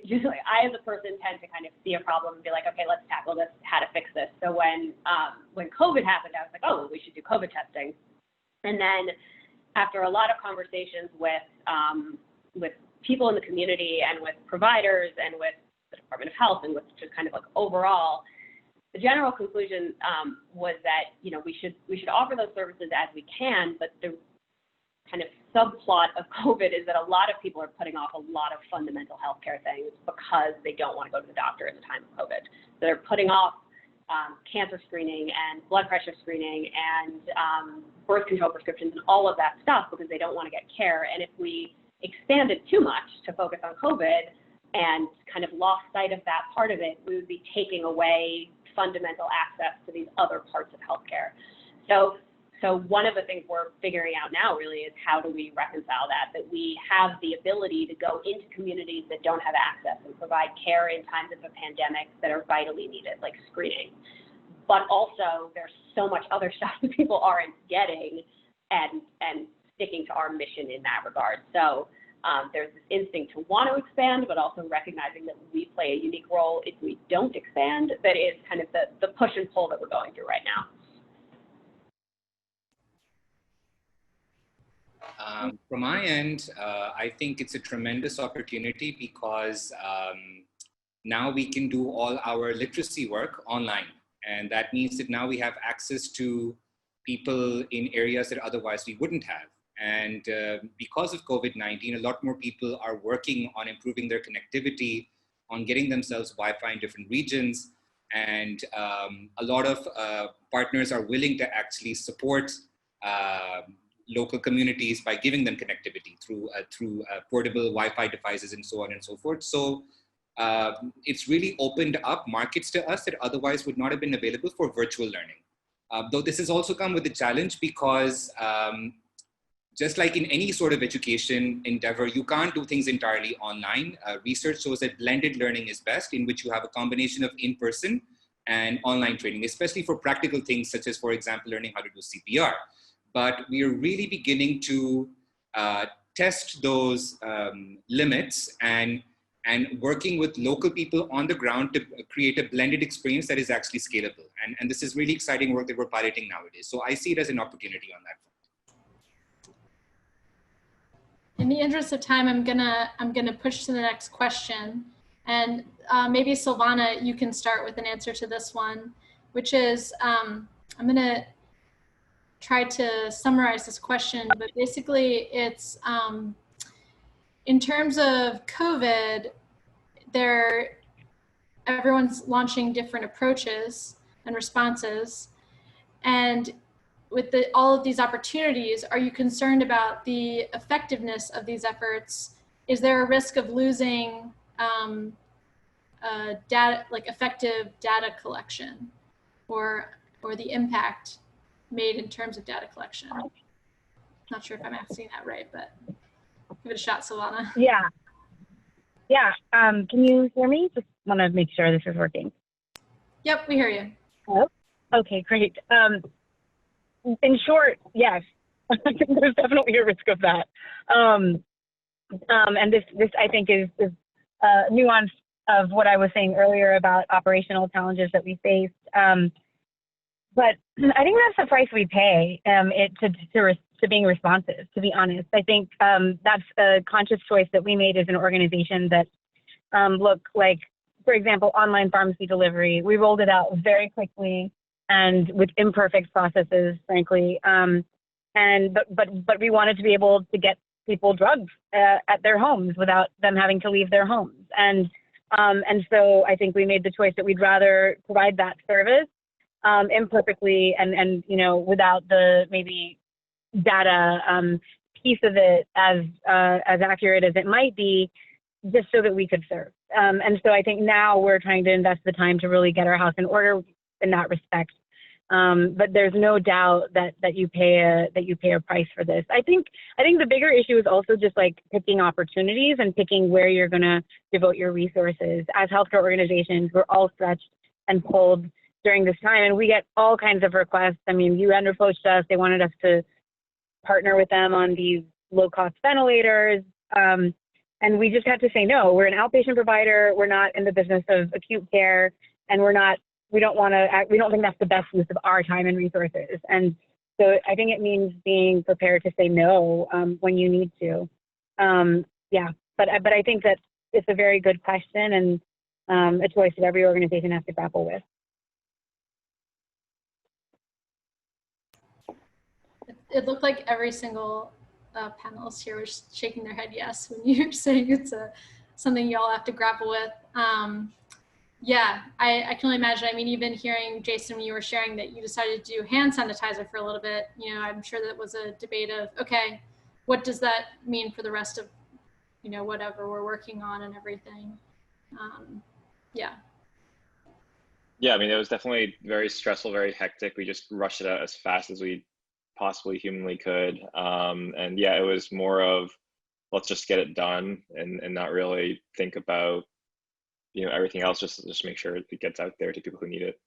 Speaker 5: usually I as a person tend to kind of see a problem and be like, okay, let's tackle this, how to fix this. So when COVID happened, I was like, oh, we should do COVID testing. And then after a lot of conversations with people in the community and with providers and with the Department of Health and with just kind of like overall, the general conclusion was that, you know, we should offer those services as we can, but the kind of subplot of COVID is that a lot of people are putting off a lot of fundamental healthcare things because they don't want to go to the doctor at the time of COVID. So they're putting off cancer screening and blood pressure screening and birth control prescriptions and all of that stuff because they don't want to get care. And if we expanded too much to focus on COVID and kind of lost sight of that part of it, we would be taking away fundamental access to these other parts of healthcare. So one of the things we're figuring out now really is how do we reconcile that we have the ability to go into communities that don't have access and provide care in times of a pandemic that are vitally needed, like screening. But also there's so much other stuff that people aren't getting and sticking to our mission in that regard. So there's this instinct to want to expand, but also recognizing that we play a unique role if we don't expand. That is kind of the push and pull that we're going through right now.
Speaker 4: From my end, I think it's a tremendous opportunity because now we can do all our literacy work online. And that means that now we have access to people in areas that otherwise we wouldn't have. And because of COVID-19, a lot more people are working on improving their connectivity, on getting themselves Wi-Fi in different regions. And a lot of partners are willing to actually support local communities by giving them connectivity through portable Wi-Fi devices and so on and so forth. So it's really opened up markets to us that otherwise would not have been available for virtual learning. Though this has also come with a challenge because just like in any sort of education endeavor, you can't do things entirely online. Research shows that blended learning is best, in which you have a combination of in-person and online training, especially for practical things such as, for example, learning how to do CPR. But we are really beginning to test those limits and working with local people on the ground to create a blended experience that is actually scalable. And this is really exciting work that we're piloting nowadays. So I see it as an opportunity on that front.
Speaker 1: In the interest of time, I'm gonna push to the next question, and maybe Sylvana, you can start with an answer to this one, which is I'm gonna try to summarize this question, but basically it's in terms of COVID, everyone's launching different approaches and responses, and with all of these opportunities, are you concerned about the effectiveness of these efforts? Is there a risk of losing effective data collection or the impact made in terms of data collection? Not sure if I'm asking that right, but give it a shot, Sylvana.
Speaker 6: Yeah. Can you hear me? Just want to make sure this is working.
Speaker 1: Yep, we hear you.
Speaker 6: Oh, okay, great. In short, yes, there's definitely a risk of that. And this I think is a nuance of what I was saying earlier about operational challenges that we faced. But I think that's the price we pay to being responsive, to be honest. I think that's a conscious choice that we made as an organization that look like, for example, online pharmacy delivery. We rolled it out very quickly and with imperfect processes, frankly. But we wanted to be able to get people drugs at their homes without them having to leave their homes. And so I think we made the choice that we'd rather provide that service imperfectly and you know, without the maybe data piece of it as accurate as it might be, just so that we could serve. And so I think now we're trying to invest the time to really get our house in order in that respect. But there's no doubt that you pay a price for this. I think the bigger issue is also just like picking opportunities and picking where you're going to devote your resources. As healthcare organizations, we're all stretched and pulled during this time, and we get all kinds of requests. I mean, UN approached us; they wanted us to partner with them on these low-cost ventilators, and we just had to say no. We're an outpatient provider. We're not in the business of acute care, and we don't think that's the best use of our time and resources. And so I think it means being prepared to say no when you need to. Yeah, but I think that it's a very good question and a choice that every organization has to grapple with.
Speaker 1: It looked like every single panelist here was shaking their head yes when you're saying it's something you all have to grapple with. Yeah, I can only imagine. I mean, even hearing, Jason, when you were sharing that you decided to do hand sanitizer for a little bit, you know, I'm sure that was a debate of, okay, what does that mean for the rest of, you know, whatever we're working on and everything. Yeah.
Speaker 2: Yeah, I mean, it was definitely very stressful, very hectic. We just rushed it out as fast as we possibly humanly could. And yeah, it was more of, let's just get it done and not really think about, you know, everything else, just make sure it gets out there to people who need it.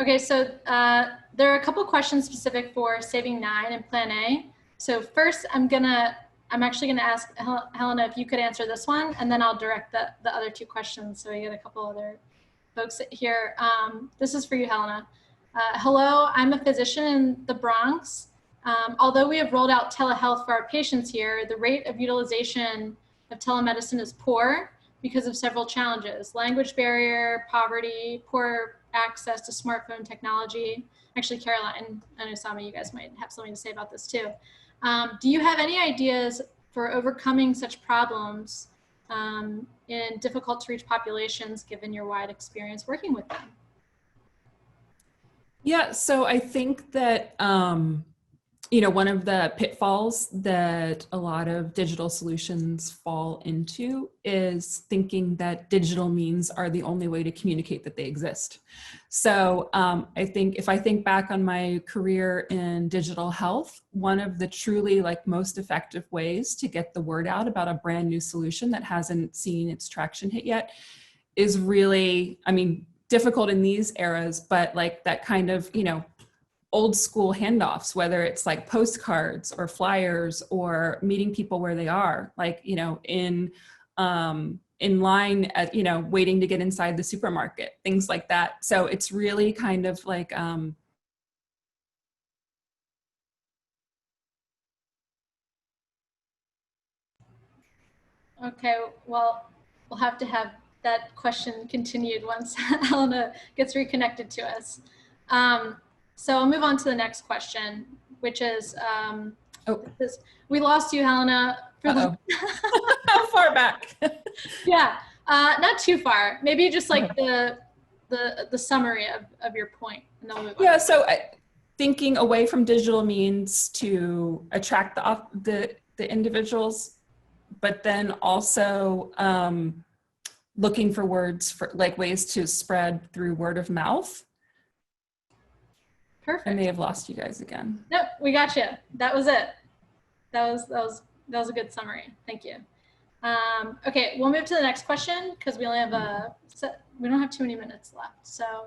Speaker 1: Okay, so there are a couple questions specific for Saving 9 and Plan A. So first, I'm actually gonna ask Helena if you could answer this one, and then I'll direct the other two questions. So we get a couple other folks here. This is for you, Helena. Hello, I'm a physician in the Bronx. Although we have rolled out telehealth for our patients here, the rate of utilization of telemedicine is poor because of several challenges: language barrier, poverty, poor access to smartphone technology. Actually, Caroline and Usama, you guys might have something to say about this too. Do you have any ideas for overcoming such problems in difficult to reach populations, given your wide experience working with them?
Speaker 3: Yeah, so I think that, you know, one of the pitfalls that a lot of digital solutions fall into is thinking that digital means are the only way to communicate that they exist. So I think if I think back on my career in digital health, one of the truly like most effective ways to get the word out about a brand new solution that hasn't seen its traction hit yet is really, I mean, difficult in these eras, but like that kind of, you know, old school handoffs, whether it's like postcards or flyers or meeting people where they are, like, you know, in line at, you know, waiting to get inside the supermarket, things like that. So it's really kind of like,
Speaker 1: Okay, well, we'll have to have that question continued once Helena gets reconnected to us. So I'll move on to the next question, which is, we lost you, Helena.
Speaker 3: How far back?
Speaker 1: Yeah, not too far. Maybe just like the summary of your point, and then we'll move on.
Speaker 3: Yeah, so thinking away from digital means to attract the individuals, but then also looking for words for like ways to spread through word of mouth.
Speaker 1: Perfect.
Speaker 3: I may have lost you guys again.
Speaker 1: Nope, we got you. That was it. That was a good summary. Thank you. Okay, we'll move to the next question because we only have we don't have too many minutes left. So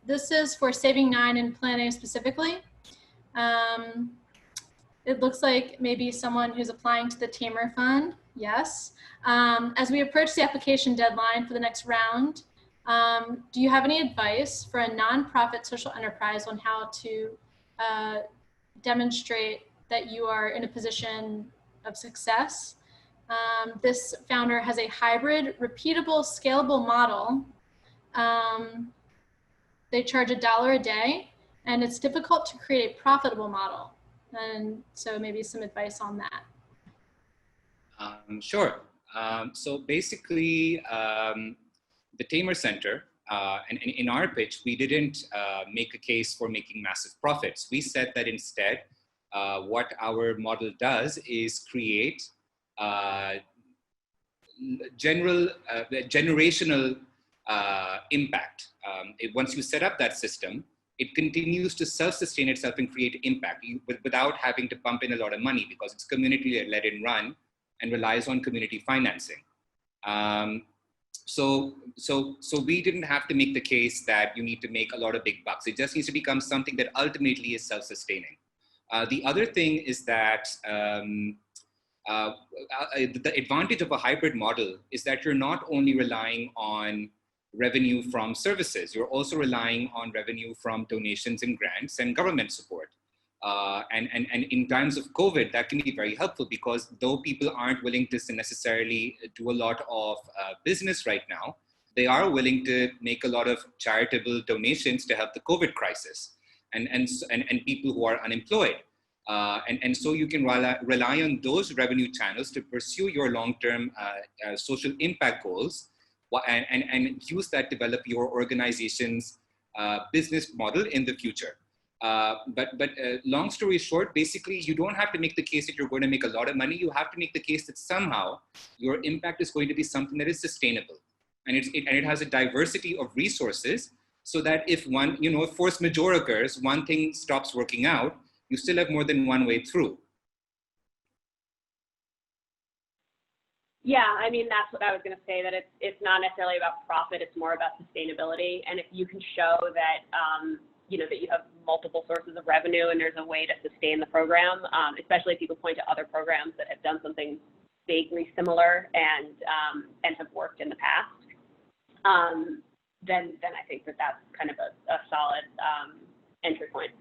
Speaker 1: this is for Saving 9 and Plan A specifically. It looks like maybe someone who's applying to the Tamer Fund. Yes. As we approach the application deadline for the next round, do you have any advice for a nonprofit social enterprise on how to demonstrate that you are in a position of success? This founder has a hybrid, repeatable, scalable model. They charge $1 a day, and it's difficult to create a profitable model. And so maybe some advice on that.
Speaker 4: Sure. So basically, the Tamer Center, and in our pitch, we didn't make a case for making massive profits. We said that instead, what our model does is create generational impact. Once you set up that system, it continues to self-sustain itself and create impact without having to pump in a lot of money, because it's community-led and run and relies on community financing. So we didn't have to make the case that you need to make a lot of big bucks. It just needs to become something that ultimately is self-sustaining. The other thing is that the advantage of a hybrid model is that you're not only relying on revenue from services, you're also relying on revenue from donations and grants and government support. And in times of COVID, that can be very helpful, because though people aren't willing to necessarily do a lot of business right now, they are willing to make a lot of charitable donations to help the COVID crisis and people who are unemployed. And so you can rely on those revenue channels to pursue your long-term social impact goals, and use that to develop your organization's business model in the future. But long story short, basically, you don't have to make the case that you're going to make a lot of money. You have to make the case that somehow your impact is going to be something that is sustainable. And it has a diversity of resources, so that if if force majeure occurs, one thing stops working out, you still have more than one way through.
Speaker 5: Yeah, I mean, that's what I was going to say, that it's not necessarily about profit, it's more about sustainability. And if you can show that, that you have multiple sources of revenue and there's a way to sustain the program, especially if you can point to other programs that have done something vaguely similar and have worked in the past, then I think that that's kind of a solid entry point.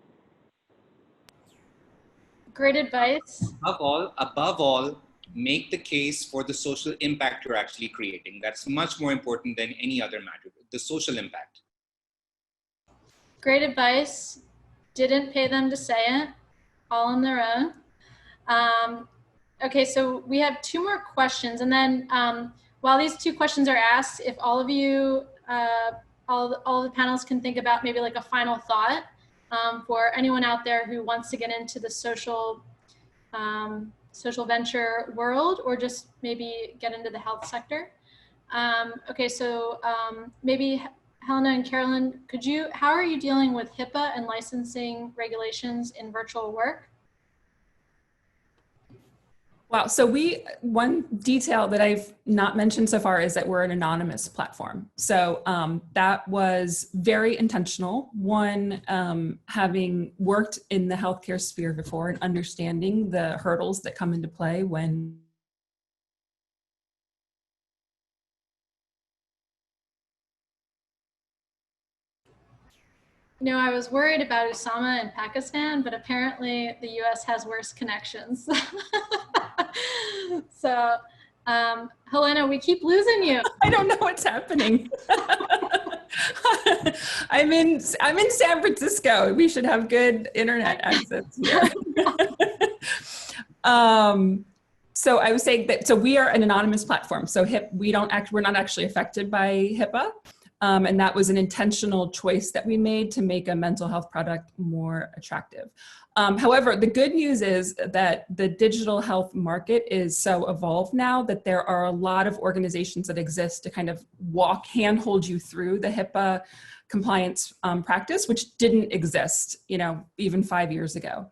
Speaker 1: Great advice.
Speaker 4: Above all, make the case for the social impact you're actually creating. That's much more important than any other matter, the social impact.
Speaker 1: Great advice. Didn't pay them to say it, all on their own. Okay, so we have two more questions. And then while these two questions are asked, if all of you, all the panelists can think about maybe like a final thought for anyone out there who wants to get into the social venture world, or just maybe get into the health sector. Okay, so maybe Helena and Carolyn, how are you dealing with HIPAA and licensing regulations in virtual work?
Speaker 3: Wow, so one detail that I've not mentioned so far is that we're an anonymous platform. So that was very intentional. One, having worked in the healthcare sphere before and understanding the hurdles that come into play when
Speaker 1: I was worried about Usama in Pakistan, but apparently the US has worse connections. So, Helena, we keep losing you.
Speaker 3: I don't know what's happening. I'm in San Francisco. We should have good internet access here. So I was saying that, so we are an anonymous platform. So we're not actually affected by HIPAA. And that was an intentional choice that we made to make a mental health product more attractive. However, the good news is that the digital health market is so evolved now that there are a lot of organizations that exist to kind of handhold you through the HIPAA compliance practice, which didn't exist, even 5 years ago.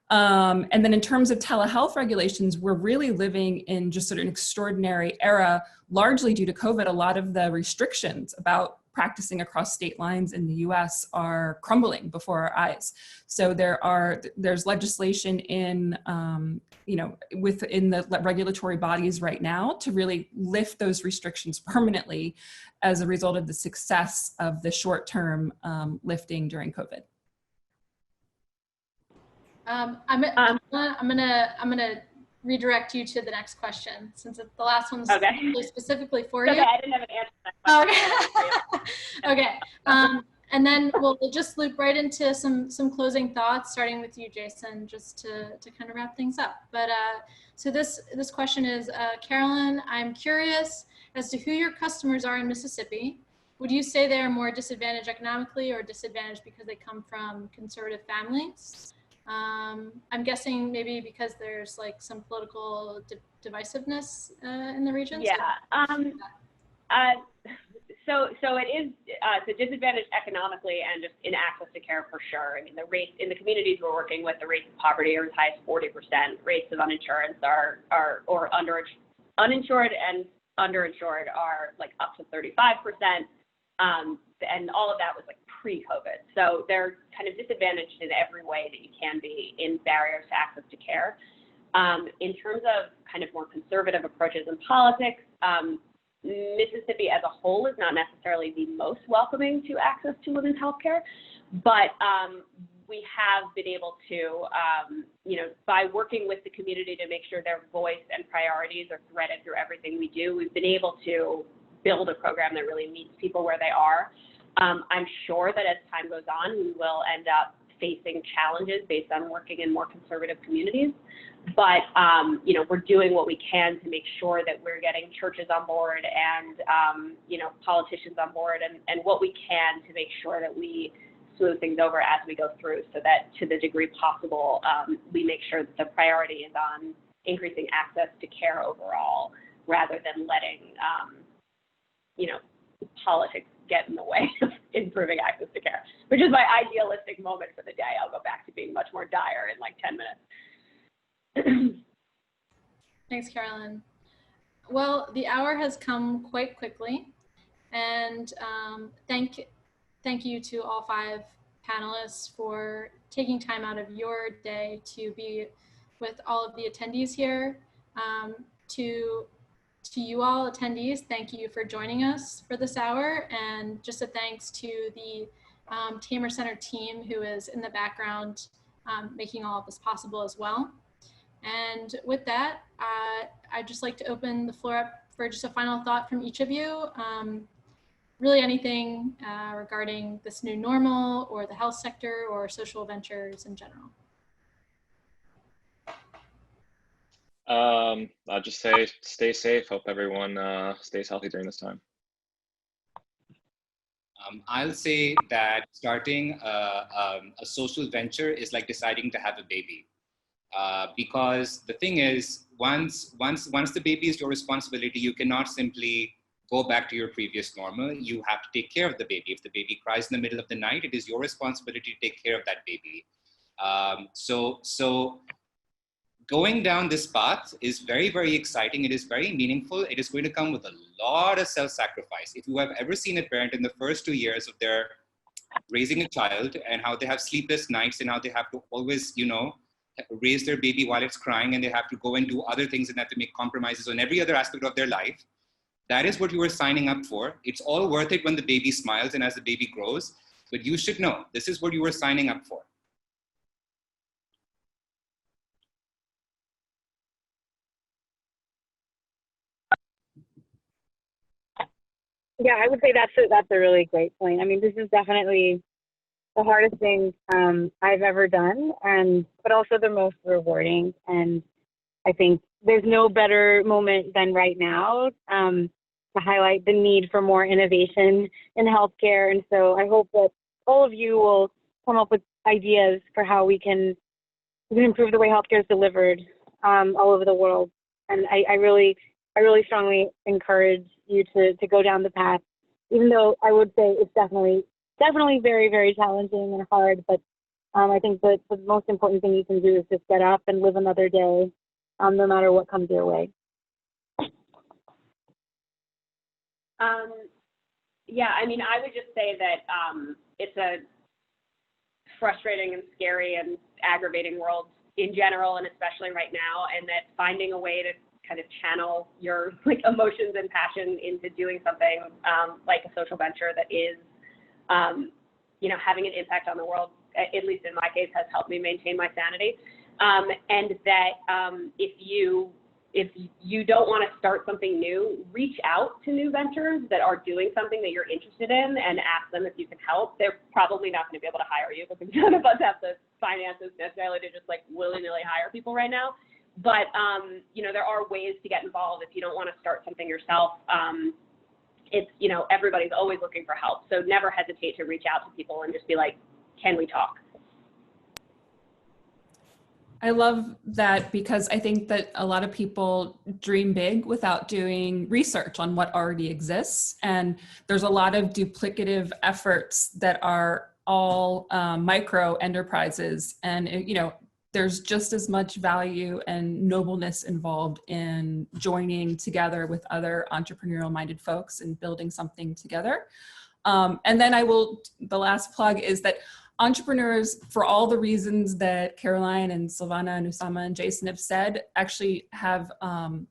Speaker 3: And then in terms of telehealth regulations, we're really living in just sort of an extraordinary era, largely due to COVID. A lot of the restrictions about practicing across state lines in the US are crumbling before our eyes. So there's legislation within the regulatory bodies right now to really lift those restrictions permanently as a result of the success of the short-term lifting during COVID.
Speaker 1: I'm gonna redirect you to the next question, since the last one's really specifically for you.
Speaker 5: Okay, I didn't have an answer to that question.
Speaker 1: Okay. Okay. And then we'll just loop right into some closing thoughts, starting with you, Jason, just to kind of wrap things up. But so this question is, Carolyn, I'm curious as to who your customers are in Mississippi. Would you say they are more disadvantaged economically or disadvantaged because they come from conservative families? I'm guessing maybe because there's like some political divisiveness in the region.
Speaker 5: Yeah. So it is it's a disadvantage economically and just in access to care for sure. I mean, the rates in the communities we're working with, the rates of poverty are as high as 40%. Rates of uninsurance or uninsured and underinsured are like up to 35%. And all of that was like pre-COVID. So they're kind of disadvantaged in every way that you can be in barriers to access to care. In terms of kind of more conservative approaches in politics, Mississippi as a whole is not necessarily the most welcoming to access to women's health care, but we have been able to, by working with the community to make sure their voice and priorities are threaded through everything we do, we've been able to build a program that really meets people where they are. I'm sure that as time goes on, we will end up facing challenges based on working in more conservative communities. But, we're doing what we can to make sure that we're getting churches on board and, politicians on board and what we can to make sure that we smooth things over as we go through so that to the degree possible, we make sure that the priority is on increasing access to care overall rather than letting, politics get in the way of improving access to care, which is my idealistic moment for the day. I'll go back to being much more dire in like 10 minutes.
Speaker 1: Thanks, Carolyn. Well, the hour has come quite quickly, and thank you to all 5 panelists for taking time out of your day to be with all of the attendees here. To you all attendees, thank you for joining us for this hour, and just a thanks to the Tamer Center team who is in the background making all of this possible as well. And with that, I'd just like to open the floor up for just a final thought from each of you. Really anything regarding this new normal or the health sector or social ventures in general.
Speaker 2: I'll just say stay safe. Hope everyone stays healthy during this time.
Speaker 4: I'll say that starting a social venture is like deciding to have a baby. Because the thing is, once the baby is your responsibility, you cannot simply go back to your previous normal. You have to take care of the baby. If the baby cries in the middle of the night, it is your responsibility to take care of that baby. So going down this path is very, very exciting. It is very meaningful. It is going to come with a lot of self-sacrifice. If you have ever seen a parent in the first 2 years of their raising a child and how they have sleepless nights and how they have to always, raise their baby while it's crying and they have to go and do other things and have to make compromises on every other aspect of their life, that is what you are signing up for. It's all worth it when the baby smiles and as the baby grows, but you should know this is what you are signing up for.
Speaker 6: Yeah, I would say that's a really great point. I mean, this is definitely the hardest thing I've ever done, but also the most rewarding. And I think there's no better moment than right now to highlight the need for more innovation in healthcare. And so I hope that all of you will come up with ideas for how we can improve the way healthcare is delivered all over the world. And I really strongly encourage you to go down the path, even though I would say it's definitely very, very challenging and hard. But I think that the most important thing you can do is just get up and live another day, no matter what comes your way.
Speaker 5: Yeah, I mean, I would just say that it's a frustrating and scary and aggravating world in general, and especially right now, and that finding a way to kind of channel your emotions and passion into doing something like a social venture that is, having an impact on the world, at least in my case, has helped me maintain my sanity. And that if you if you don't want to start something new, reach out to new ventures that are doing something that you're interested in and ask them if you can help. They're probably not going to be able to hire you because none of us have the finances necessarily to just like willy-nilly hire people right now. But, you know, there are ways to get involved if you don't want to start something yourself. It's, you know, everybody's always looking for help. So never hesitate to reach out to people and just be like, can we talk?
Speaker 3: I love that because I think that a lot of people dream big without doing research on what already exists. And there's a lot of duplicative efforts that are all micro enterprises. And, you know, there's just as much value and nobleness involved in joining together with other entrepreneurial minded folks and building something together. And then the last plug is that entrepreneurs, for all the reasons that Caroline and Sylvana and Usama and Jason have said, actually have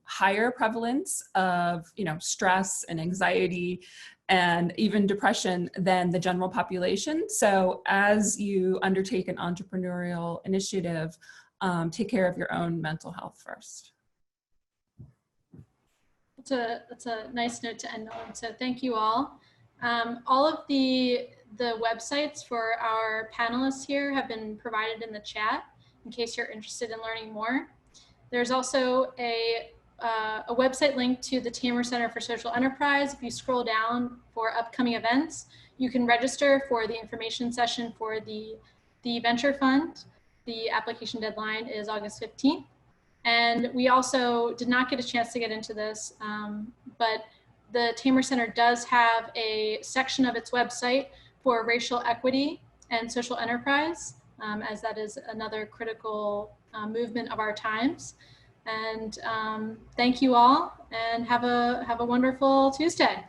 Speaker 3: higher prevalence of, you know, stress and anxiety and even depression than the general population. So as you undertake an entrepreneurial initiative, take care of your own mental health first.
Speaker 1: That's a nice note to end on. So thank you all. All of the websites for our panelists here have been provided in the chat in case you're interested in learning more. There's also a website link to the Tamer Center for Social Enterprise. If you scroll down for upcoming events, you can register for the information session for the venture fund. The application deadline is August 15th. And we also did not get a chance to get into this, but the Tamer Center does have a section of its website for racial equity and social enterprise, as that is another critical movement of our times. And thank you all, and have a wonderful Tuesday.